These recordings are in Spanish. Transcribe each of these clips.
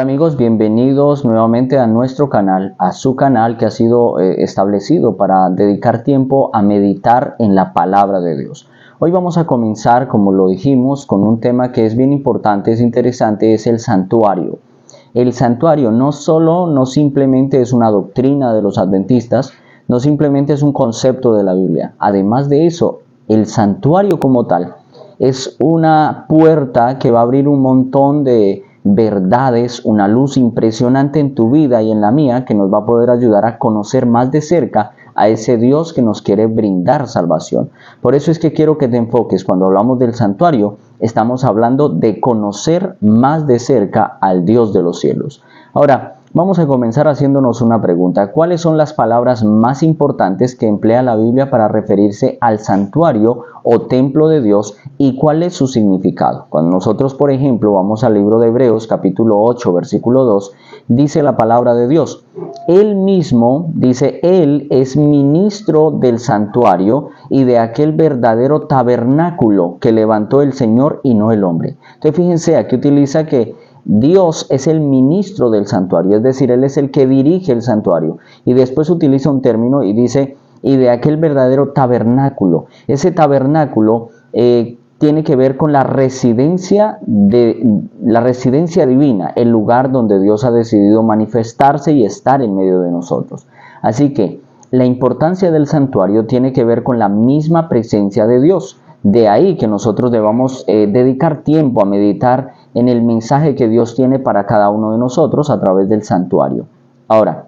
Hola amigos, bienvenidos nuevamente a nuestro canal, a su canal que ha sido establecido para dedicar tiempo a meditar en la palabra de Dios. Hoy vamos a comenzar, como lo dijimos, con un tema que es bien importante, es interesante, es el santuario. El santuario no simplemente es una doctrina de los adventistas, no simplemente es un concepto de la Biblia. Además de eso, el santuario como tal es una puerta que va a abrir un montón de verdades, una luz impresionante en tu vida y en la mía que nos va a poder ayudar a conocer más de cerca a ese Dios que nos quiere brindar salvación. Por eso es que quiero que te enfoques. Cuando hablamos del santuario, estamos hablando de conocer más de cerca al Dios de los cielos. Ahora, vamos a comenzar haciéndonos una pregunta. ¿Cuáles son las palabras más importantes que emplea la Biblia para referirse al santuario o templo de Dios y cuál es su significado? Cuando nosotros, por ejemplo, vamos al libro de Hebreos, capítulo 8, versículo 2, dice la palabra de Dios. Él mismo, dice, Él es ministro del santuario y de aquel verdadero tabernáculo que levantó el Señor y no el hombre. Entonces, fíjense, aquí utiliza que Dios es el ministro del santuario, es decir, Él es el que dirige el santuario. Y después utiliza un término y dice, y de aquel verdadero tabernáculo. Ese tabernáculo tiene que ver con la residencia divina, el lugar donde Dios ha decidido manifestarse y estar en medio de nosotros. Así que la importancia del santuario tiene que ver con la misma presencia de Dios. De ahí que nosotros debamos dedicar tiempo a meditar en el mensaje que Dios tiene para cada uno de nosotros a través del santuario. Ahora,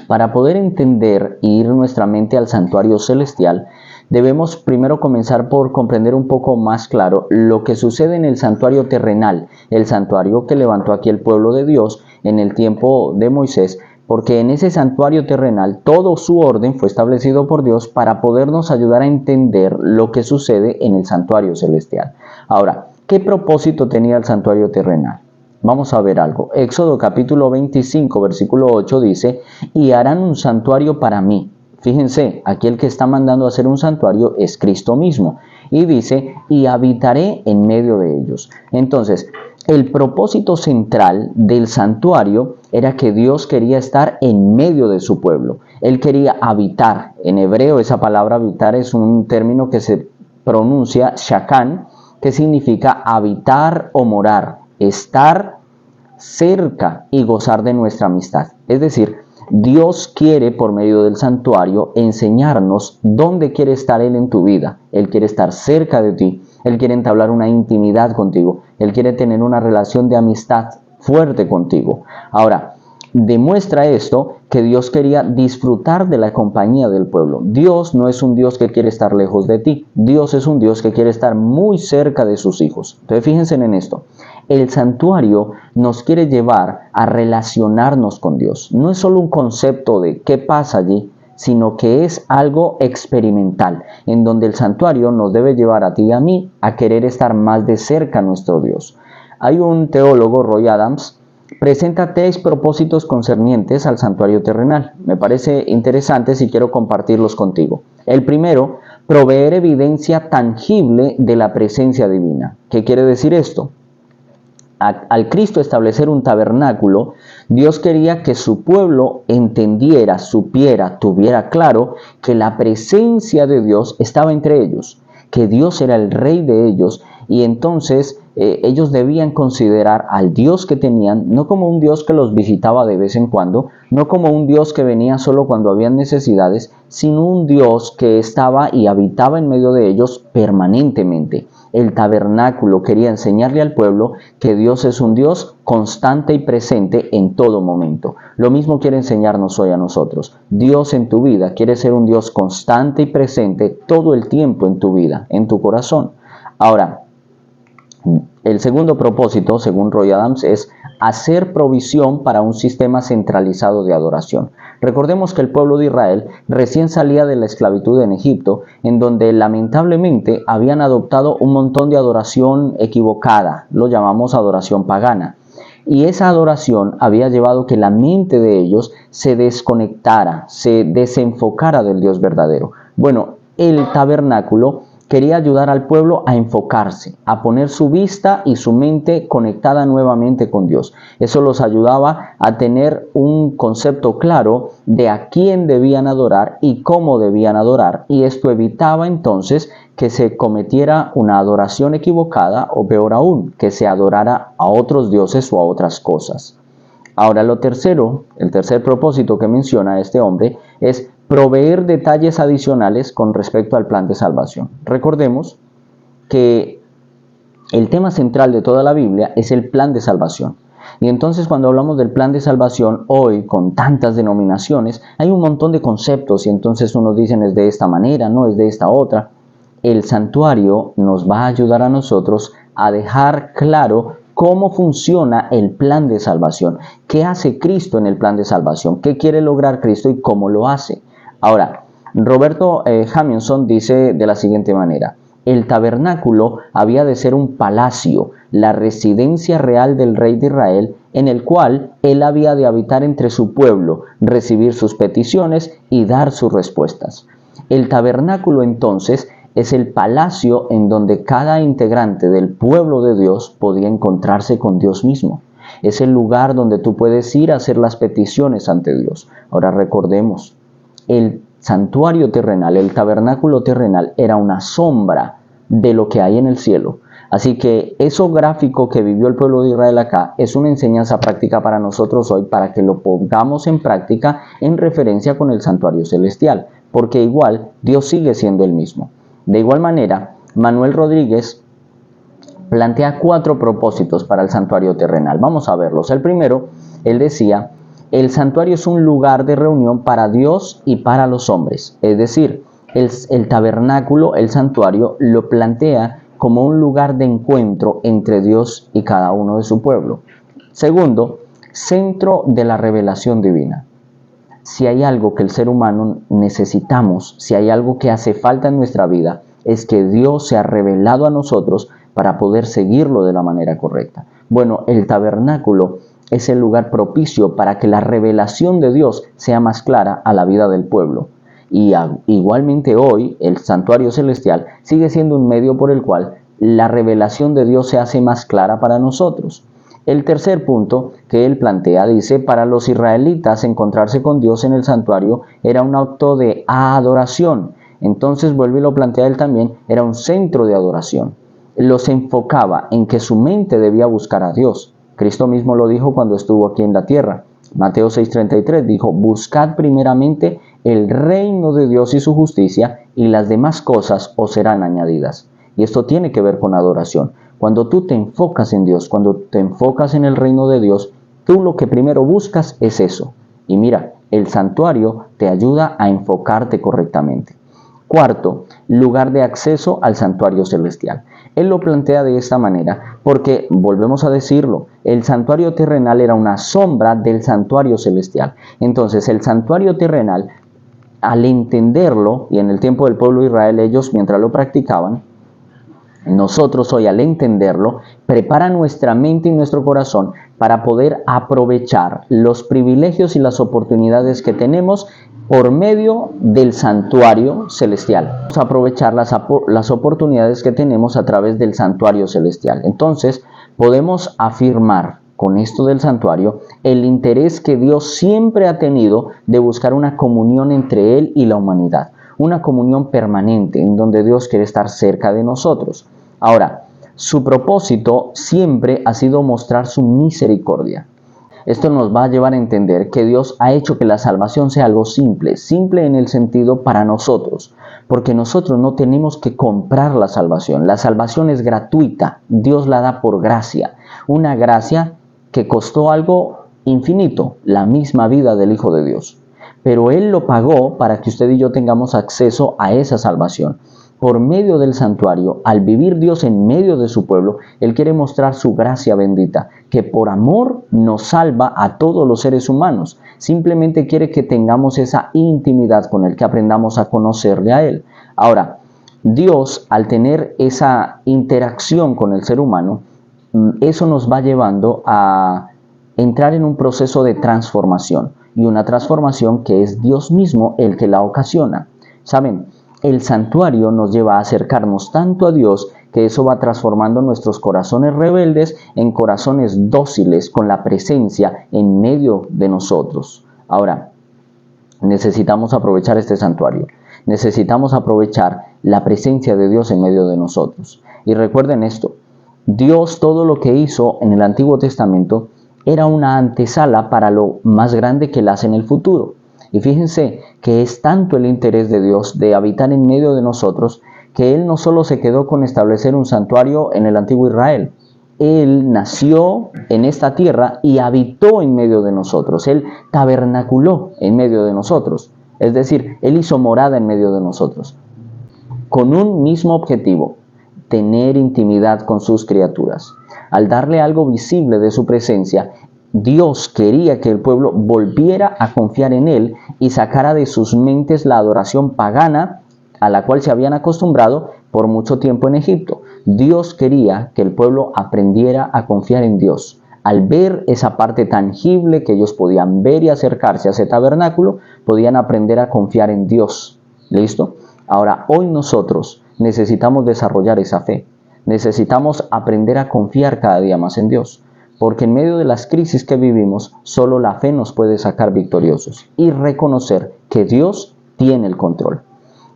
para poder entender e ir nuestra mente al santuario celestial, debemos primero comenzar por comprender un poco más claro lo que sucede en el santuario terrenal, el santuario que levantó aquí el pueblo de Dios en el tiempo de Moisés, porque en ese santuario terrenal todo su orden fue establecido por Dios para podernos ayudar a entender lo que sucede en el santuario celestial. Ahora, ¿qué propósito tenía el santuario terrenal? Vamos a ver algo. Éxodo capítulo 25, versículo 8 dice, y harán un santuario para mí. Fíjense, aquí el que está mandando a hacer un santuario es Cristo mismo. Y dice, y habitaré en medio de ellos. Entonces, el propósito central del santuario era que Dios quería estar en medio de su pueblo. Él quería habitar. En hebreo esa palabra habitar es un término que se pronuncia shakan, que significa habitar o morar, estar cerca y gozar de nuestra amistad. Es decir, Dios quiere por medio del santuario enseñarnos dónde quiere estar Él en tu vida. Él quiere estar cerca de ti. Él quiere entablar una intimidad contigo. Él quiere tener una relación de amistad fuerte contigo. Ahora, demuestra esto que Dios quería disfrutar de la compañía del pueblo. Dios no es un Dios que quiere estar lejos de ti. Dios es un Dios que quiere estar muy cerca de sus hijos. Entonces, fíjense en esto. El santuario nos quiere llevar a relacionarnos con Dios. No es solo un concepto de qué pasa allí, sino que es algo experimental, en donde el santuario nos debe llevar a ti y a mí a querer estar más de cerca a nuestro Dios. Hay un teólogo, Roy Adams, presenta 3 propósitos concernientes al santuario terrenal. Me parece interesante si quiero compartirlos contigo. El primero, proveer evidencia tangible de la presencia divina. ¿Qué quiere decir esto? Al Cristo establecer un tabernáculo, Dios quería que su pueblo entendiera, supiera, tuviera claro que la presencia de Dios estaba entre ellos, que Dios era el rey de ellos y entonces ellos debían considerar al Dios que tenían no como un Dios que los visitaba de vez en cuando, no como un Dios que venía solo cuando habían necesidades, sino un Dios que estaba y habitaba en medio de ellos permanentemente. El tabernáculo quería enseñarle al pueblo que Dios es un Dios constante y presente en todo momento. Lo mismo quiere enseñarnos hoy a nosotros. Dios en tu vida quiere ser un Dios constante y presente todo el tiempo en tu vida, en tu corazón. Ahora, el segundo propósito, según Roy Adams, es hacer provisión para un sistema centralizado de adoración. Recordemos que el pueblo de Israel recién salía de la esclavitud en Egipto, en donde lamentablemente habían adoptado un montón de adoración equivocada, lo llamamos adoración pagana. Y esa adoración había llevado que la mente de ellos se desconectara, se desenfocara del Dios verdadero. Bueno, el tabernáculo quería ayudar al pueblo a enfocarse, a poner su vista y su mente conectada nuevamente con Dios. Eso los ayudaba a tener un concepto claro de a quién debían adorar y cómo debían adorar, y esto evitaba entonces que se cometiera una adoración equivocada, o peor aún, que se adorara a otros dioses o a otras cosas. Ahora el tercer propósito que menciona este hombre es proveer detalles adicionales con respecto al plan de salvación. Recordemos que el tema central de toda la Biblia es el plan de salvación. Y entonces cuando hablamos del plan de salvación, hoy con tantas denominaciones, hay un montón de conceptos y entonces unos dicen es de esta manera, no es de esta otra. El santuario nos va a ayudar a nosotros a dejar claro cómo funciona el plan de salvación, qué hace Cristo en el plan de salvación, qué quiere lograr Cristo y cómo lo hace. Ahora, Roberto Jamieson dice de la siguiente manera: el tabernáculo había de ser un palacio, la residencia real del rey de Israel, en el cual él había de habitar entre su pueblo, recibir sus peticiones y dar sus respuestas. El tabernáculo entonces es el palacio en donde cada integrante del pueblo de Dios podía encontrarse con Dios mismo. Es el lugar donde tú puedes ir a hacer las peticiones ante Dios. Ahora recordemos, el santuario terrenal, el tabernáculo terrenal era una sombra de lo que hay en el cielo. Así que eso gráfico que vivió el pueblo de Israel acá es una enseñanza práctica para nosotros hoy, para que lo pongamos en práctica en referencia con el santuario celestial, porque igual Dios sigue siendo el mismo. De igual manera, Manuel Rodríguez plantea 4 propósitos para el santuario terrenal. Vamos a verlos. El primero, él decía: el santuario es un lugar de reunión para Dios y para los hombres. Es decir, el tabernáculo, el santuario, lo plantea como un lugar de encuentro entre Dios y cada uno de su pueblo. Segundo, centro de la revelación divina. Si hay algo que el ser humano necesitamos, si hay algo que hace falta en nuestra vida, es que Dios se ha revelado a nosotros para poder seguirlo de la manera correcta. Bueno, el tabernáculo es el lugar propicio para que la revelación de Dios sea más clara a la vida del pueblo. Y igualmente hoy, el santuario celestial sigue siendo un medio por el cual la revelación de Dios se hace más clara para nosotros. El tercer punto que él plantea dice: para los israelitas encontrarse con Dios en el santuario era un acto de adoración. Entonces vuelve y lo plantea él también, era un centro de adoración. Los enfocaba en que su mente debía buscar a Dios. Cristo mismo lo dijo cuando estuvo aquí en la tierra. Mateo 6:33 dijo: buscad primeramente el reino de Dios y su justicia, y las demás cosas os serán añadidas. Y esto tiene que ver con adoración. Cuando tú te enfocas en Dios, cuando te enfocas en el reino de Dios, tú lo que primero buscas es eso. Y mira, el santuario te ayuda a enfocarte correctamente. Cuarto, lugar de acceso al santuario celestial. Él lo plantea de esta manera porque, volvemos a decirlo, el santuario terrenal era una sombra del santuario celestial. Entonces, el santuario terrenal, al entenderlo, y en el tiempo del pueblo de Israel ellos mientras lo practicaban, nosotros hoy al entenderlo, prepara nuestra mente y nuestro corazón para poder aprovechar los privilegios y las oportunidades que tenemos por medio del santuario celestial. Vamos a aprovechar las oportunidades que tenemos a través del santuario celestial. Entonces, podemos afirmar con esto del santuario el interés que Dios siempre ha tenido de buscar una comunión entre Él y la humanidad. Una comunión permanente en donde Dios quiere estar cerca de nosotros. Ahora, su propósito siempre ha sido mostrar su misericordia. Esto nos va a llevar a entender que Dios ha hecho que la salvación sea algo simple, simple en el sentido para nosotros, porque nosotros no tenemos que comprar la salvación es gratuita, Dios la da por gracia, una gracia que costó algo infinito, la misma vida del Hijo de Dios. Pero Él lo pagó para que usted y yo tengamos acceso a esa salvación. Por medio del santuario, al vivir Dios en medio de su pueblo, Él quiere mostrar su gracia bendita, que por amor nos salva a todos los seres humanos. Simplemente quiere que tengamos esa intimidad con Él, que aprendamos a conocerle a Él. Ahora, Dios, al tener esa interacción con el ser humano, eso nos va llevando a entrar en un proceso de transformación. Y una transformación que es Dios mismo el que la ocasiona. ¿Saben? el santuario nos lleva a acercarnos tanto a Dios que eso va transformando nuestros corazones rebeldes en corazones dóciles con la presencia en medio de nosotros. Ahora, necesitamos aprovechar este santuario. Necesitamos aprovechar la presencia de Dios en medio de nosotros. Y recuerden esto, Dios todo lo que hizo en el Antiguo Testamento era una antesala para lo más grande que Él hace en el futuro. Y fíjense que es tanto el interés de Dios de habitar en medio de nosotros que Él no solo se quedó con establecer un santuario en el antiguo Israel. Él nació en esta tierra y habitó en medio de nosotros. Él tabernaculó en medio de nosotros. Es decir, Él hizo morada en medio de nosotros. Con un mismo objetivo, tener intimidad con sus criaturas. Al darle algo visible de su presencia, Dios quería que el pueblo volviera a confiar en Él y sacara de sus mentes la adoración pagana a la cual se habían acostumbrado por mucho tiempo en Egipto. Dios quería que el pueblo aprendiera a confiar en Dios. Al ver esa parte tangible que ellos podían ver y acercarse a ese tabernáculo, podían aprender a confiar en Dios. ¿Listo? Ahora, hoy nosotros necesitamos desarrollar esa fe. Necesitamos aprender a confiar cada día más en Dios. Porque en medio de las crisis que vivimos, solo la fe nos puede sacar victoriosos y reconocer que Dios tiene el control.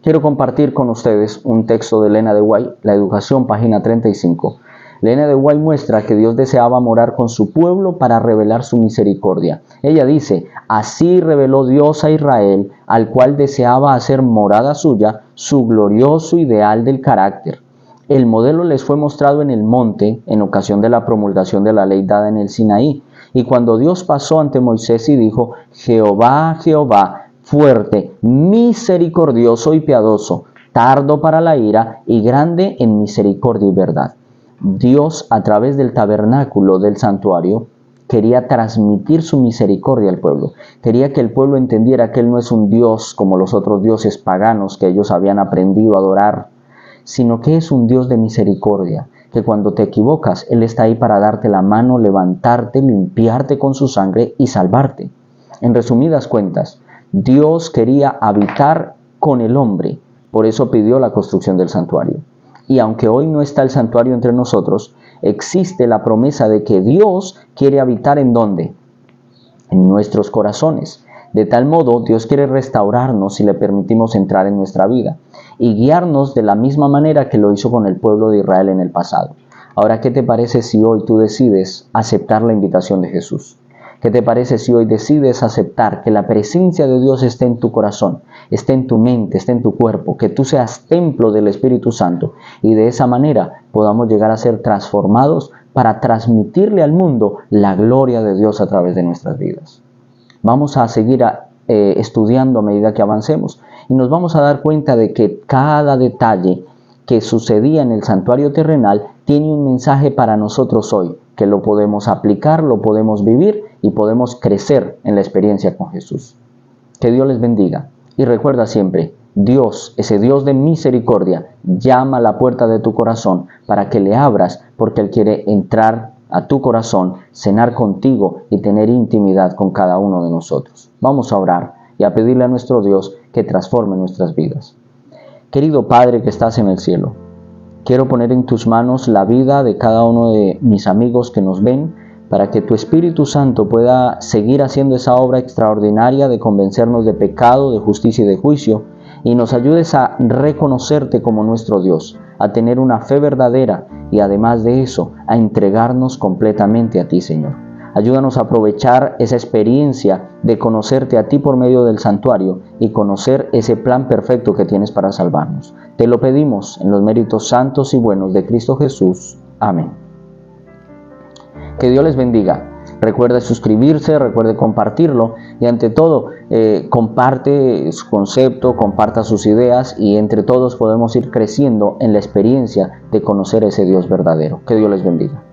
Quiero compartir con ustedes un texto de Elena de White, La Educación, página 35. Elena de White muestra que Dios deseaba morar con su pueblo para revelar su misericordia. Ella dice, así reveló Dios a Israel, al cual deseaba hacer morada suya, su glorioso ideal del carácter. El modelo les fue mostrado en el monte en ocasión de la promulgación de la ley dada en el Sinaí. Y cuando Dios pasó ante Moisés y dijo, Jehová, Jehová, fuerte, misericordioso y piadoso, tardo para la ira y grande en misericordia y verdad. Dios, a través del tabernáculo del santuario, quería transmitir su misericordia al pueblo. Quería que el pueblo entendiera que Él no es un Dios como los otros dioses paganos que ellos habían aprendido a adorar, sino que es un Dios de misericordia, que cuando te equivocas, Él está ahí para darte la mano, levantarte, limpiarte con su sangre y salvarte. En resumidas cuentas, Dios quería habitar con el hombre, por eso pidió la construcción del santuario. Y aunque hoy no está el santuario entre nosotros, existe la promesa de que Dios quiere habitar ¿en dónde? En nuestros corazones. De tal modo, Dios quiere restaurarnos si le permitimos entrar en nuestra vida y guiarnos de la misma manera que lo hizo con el pueblo de Israel en el pasado. Ahora, ¿qué te parece si hoy tú decides aceptar la invitación de Jesús? ¿Qué te parece si hoy decides aceptar que la presencia de Dios esté en tu corazón, esté en tu mente, esté en tu cuerpo, que tú seas templo del Espíritu Santo y de esa manera podamos llegar a ser transformados para transmitirle al mundo la gloria de Dios a través de nuestras vidas? Vamos a seguir estudiando a medida que avancemos y nos vamos a dar cuenta de que cada detalle que sucedía en el santuario terrenal tiene un mensaje para nosotros hoy, que lo podemos aplicar, lo podemos vivir y podemos crecer en la experiencia con Jesús. Que Dios les bendiga y recuerda siempre, Dios, ese Dios de misericordia, llama a la puerta de tu corazón para que le abras porque Él quiere entrar a tu corazón, cenar contigo y tener intimidad con cada uno de nosotros. Vamos a orar y a pedirle a nuestro Dios que transforme nuestras vidas. Querido Padre que estás en el cielo, quiero poner en tus manos la vida de cada uno de mis amigos que nos ven, para que tu Espíritu Santo pueda seguir haciendo esa obra extraordinaria de convencernos de pecado, de justicia y de juicio, y nos ayudes a reconocerte como nuestro Dios, a tener una fe verdadera y además de eso, a entregarnos completamente a ti, Señor. Ayúdanos a aprovechar esa experiencia de conocerte a ti por medio del santuario y conocer ese plan perfecto que tienes para salvarnos. Te lo pedimos en los méritos santos y buenos de Cristo Jesús. Amén. Que Dios les bendiga. Recuerde suscribirse, recuerde compartirlo y ante todo comparte su concepto, comparta sus ideas y entre todos podemos ir creciendo en la experiencia de conocer a ese Dios verdadero. Que Dios les bendiga.